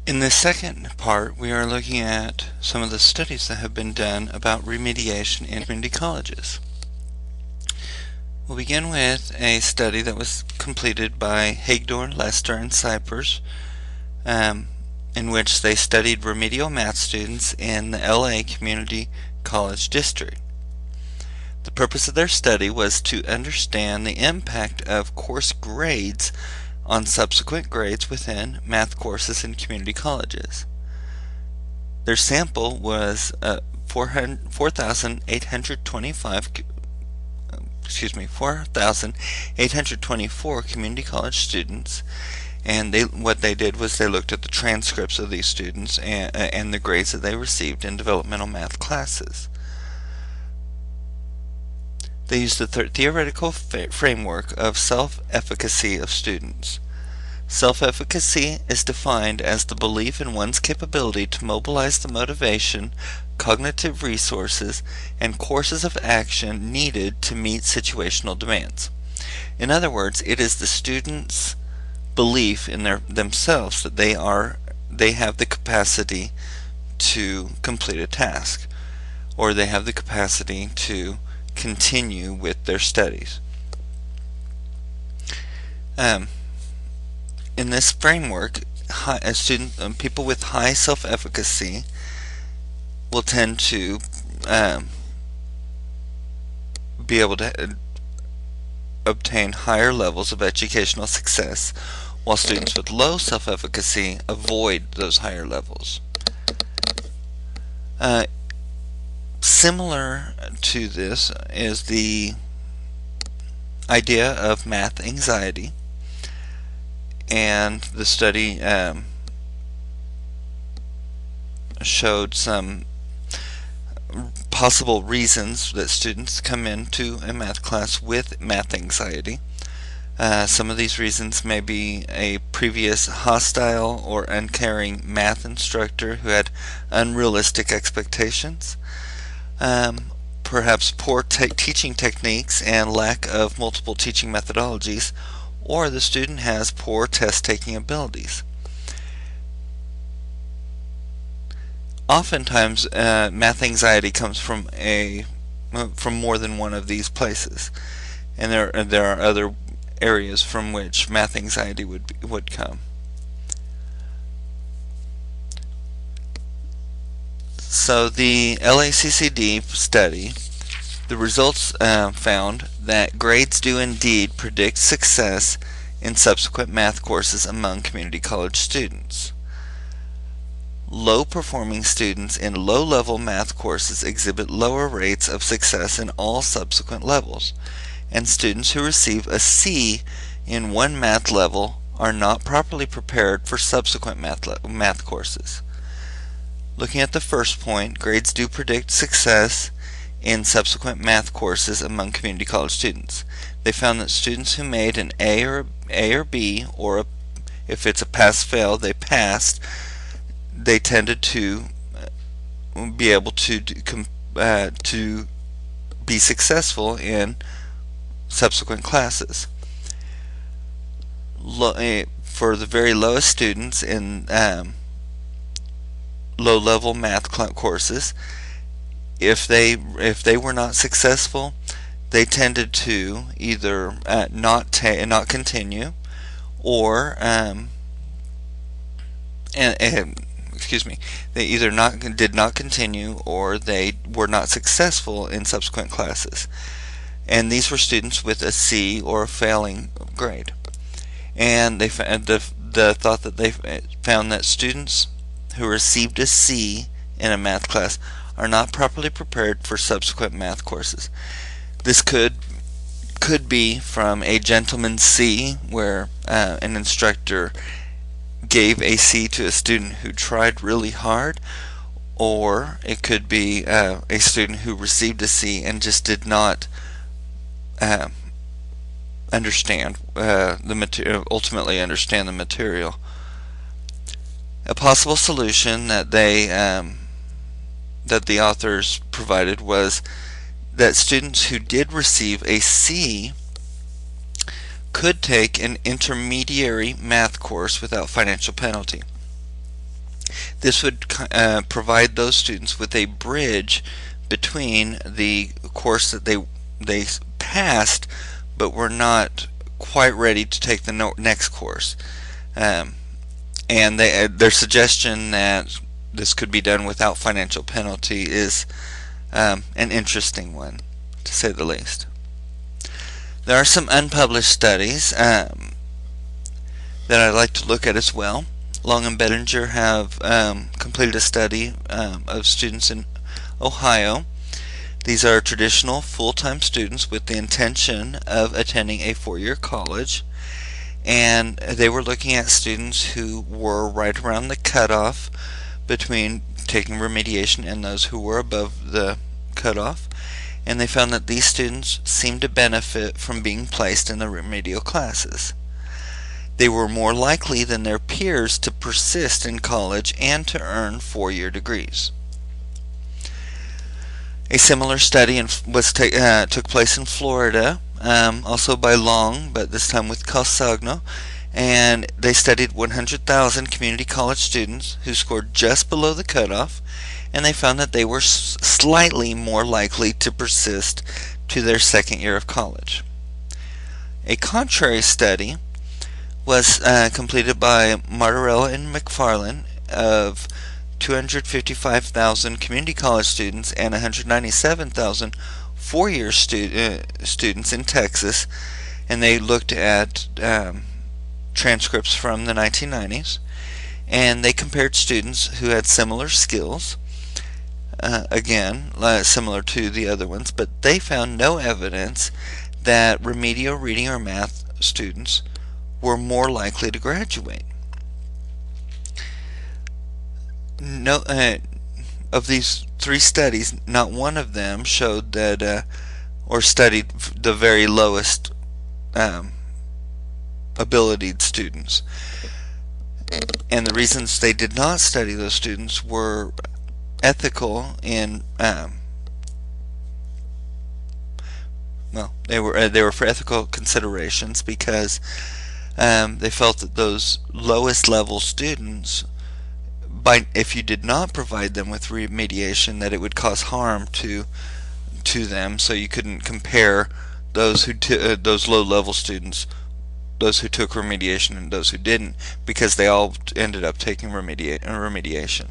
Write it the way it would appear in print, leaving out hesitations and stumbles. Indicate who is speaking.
Speaker 1: In this second part, we are looking at some of the studies that have been done about remediation in community colleges. We'll begin with a study that was completed by Hagedorn, Lester, and Cypers, in which they studied remedial math students in the LA Community College District. The purpose of their study was to understand the impact of course grades on subsequent grades within math courses in community colleges. Their sample was 4,824 community college students, and what they did was they looked at the transcripts of these students and the grades that they received in developmental math classes. They used the theoretical framework of self-efficacy of students. Self-efficacy is defined as the belief in one's capability to mobilize the motivation, cognitive resources, and courses of action needed to meet situational demands. In other words, it is the student's belief in themselves that they have the capacity to complete a task, or they have the capacity to continue with their studies. In this framework, people with high self-efficacy will tend to be able to obtain higher levels of educational success, while students with low self-efficacy avoid those higher levels. Similar to this is the idea of math anxiety, and the study showed some possible reasons that students come into a math class with math anxiety. Some of these reasons may be a previous hostile or uncaring math instructor who had unrealistic expectations. Perhaps poor teaching techniques and lack of multiple teaching methodologies, or the student has poor test-taking abilities. Oftentimes, math anxiety comes from more than one of these places, and there are other areas from which math anxiety would come. So the LACCD study, the results found that grades do indeed predict success in subsequent math courses among community college students. Low-performing students in low-level math courses exhibit lower rates of success in all subsequent levels, and students who receive a C in one math level are not properly prepared for subsequent math courses. Looking at the first point, grades do predict success in subsequent math courses among community college students. They found that students who made an A or B, or if it's a pass-fail, they passed, they tended to be able to be successful in subsequent classes. For the very lowest students in low-level math courses, if they were not successful, they tended to either not continue, or they either did not continue, or they were not successful in subsequent classes. And these were students with a C or a failing grade. And they found that students who received a C in a math class are not properly prepared for subsequent math courses. This could be from a gentleman's C, where an instructor gave a C to a student who tried really hard, or it could be a student who received a C and just did not understand the material, ultimately understand the material. A possible solution that the authors provided was that students who did receive a C could take an intermediary math course without financial penalty. This would provide those students with a bridge between the course that they passed but were not quite ready to take the next course. And their suggestion that this could be done without financial penalty is an interesting one, to say the least. There are some unpublished studies that I'd like to look at as well. Long and Bettinger have completed a study of students in Ohio. These are traditional full-time students with the intention of attending a four-year college, and they were looking at students who were right around the cutoff between taking remediation and those who were above the cutoff, and they found that these students seemed to benefit from being placed in the remedial classes. They were more likely than their peers to persist in college and to earn four-year degrees. A similar study took place in Florida, also by Long, but this time with Calsagno, and they studied 100,000 community college students who scored just below the cutoff, and they found that they were slightly more likely to persist to their second year of college. A contrary study was completed by Martorella and McFarland of 255,000 community college students and 197,000 four-year students in Texas, and they looked at transcripts from the 1990s, and they compared students who had similar skills, again similar to the other ones, but they found no evidence that remedial reading or math students were more likely to graduate. No, of these three studies, not one of them showed that, or studied the very lowest abilitied students. And the reasons they did not study those students were ethical in, well, they were for ethical considerations, because they felt that those lowest level students, if you did not provide them with remediation, that it would cause harm to them. So you couldn't compare those those low level students, those who took remediation and those who didn't, because they all ended up taking remediation.